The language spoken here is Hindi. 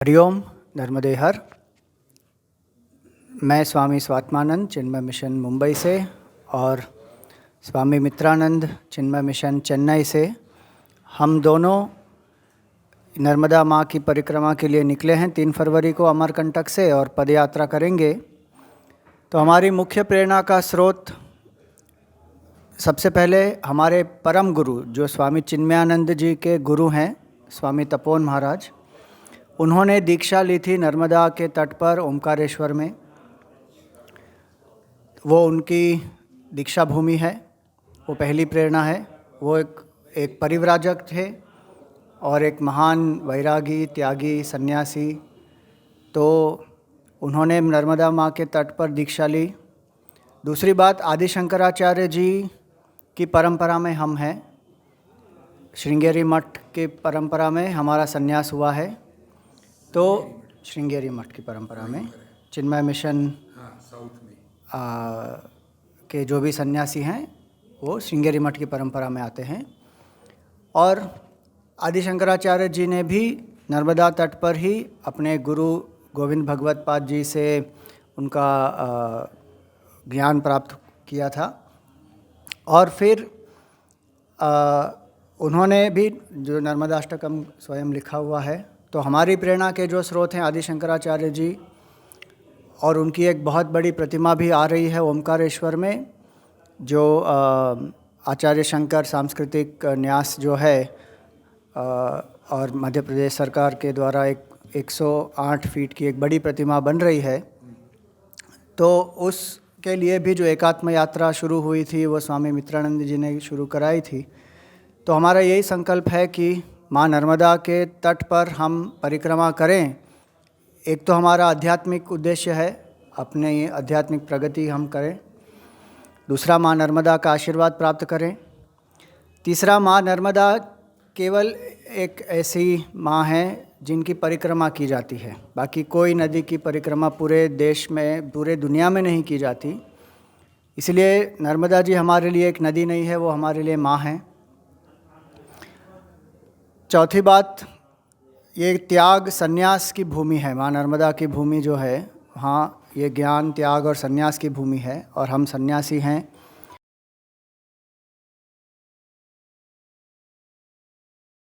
हरिओम नर्मदे हर। मैं स्वामी स्वात्मानंद चिन्मय मिशन मुंबई से और स्वामी मित्रानंद चिन्मय मिशन चेन्नई से हम दोनों नर्मदा माँ की परिक्रमा के लिए निकले हैं 3 फरवरी को अमरकंटक से और पदयात्रा करेंगे। तो हमारी मुख्य प्रेरणा का स्रोत सबसे पहले हमारे परम गुरु जो स्वामी चिन्मयानंद जी के गुरु हैं, स्वामी तपोवन महाराज, उन्होंने दीक्षा ली थी नर्मदा के तट पर ओमकारेश्वर में। वो उनकी दीक्षा भूमि है, वो पहली प्रेरणा है। वो एक परिव्राजक थे और एक महान वैरागी, त्यागी, सन्यासी। तो उन्होंने नर्मदा माँ के तट पर दीक्षा ली। दूसरी बात, आदि शंकराचार्य जी की परंपरा में हम हैं। श्रृंगेरी मठ की परंपरा में हमारा संन्यास हुआ है। तो श्रृंगेरी मठ की परंपरा में चिन्मय मिशन के जो भी सन्यासी हैं वो श्रृंगेरी मठ की परंपरा में आते हैं। और आदि शंकराचार्य जी ने भी नर्मदा तट पर ही अपने गुरु गोविंद भगवत पाद जी से उनका ज्ञान प्राप्त किया था। और फिर उन्होंने भी जो नर्मदाष्टकम स्वयं लिखा हुआ है। तो हमारी प्रेरणा के जो स्रोत हैं आदि शंकराचार्य जी, और उनकी एक बहुत बड़ी प्रतिमा भी आ रही है ओमकारेश्वर में, जो आचार्य शंकर सांस्कृतिक न्यास जो है और मध्य प्रदेश सरकार के द्वारा एक 108 फीट की एक बड़ी प्रतिमा बन रही है। तो उसके लिए भी जो एकात्म यात्रा शुरू हुई थी वो स्वामी मित्रानंद जी ने शुरू कराई थी। तो हमारा यही संकल्प है कि माँ नर्मदा के तट पर हम परिक्रमा करें। एक तो हमारा आध्यात्मिक उद्देश्य है, अपने आध्यात्मिक प्रगति हम करें। दूसरा, माँ नर्मदा का आशीर्वाद प्राप्त करें। तीसरा, माँ नर्मदा केवल एक ऐसी माँ है जिनकी परिक्रमा की जाती है। बाकी कोई नदी की परिक्रमा पूरे देश में, पूरे दुनिया में नहीं की जाती। इसलिए नर्मदा जी हमारे लिए एक नदी नहीं है, वो हमारे लिए माँ हैं। चौथी बात, ये त्याग संन्यास की भूमि है। माँ नर्मदा की भूमि जो है, हाँ, ये ज्ञान, त्याग और संन्यास की भूमि है और हम सन्यासी हैं।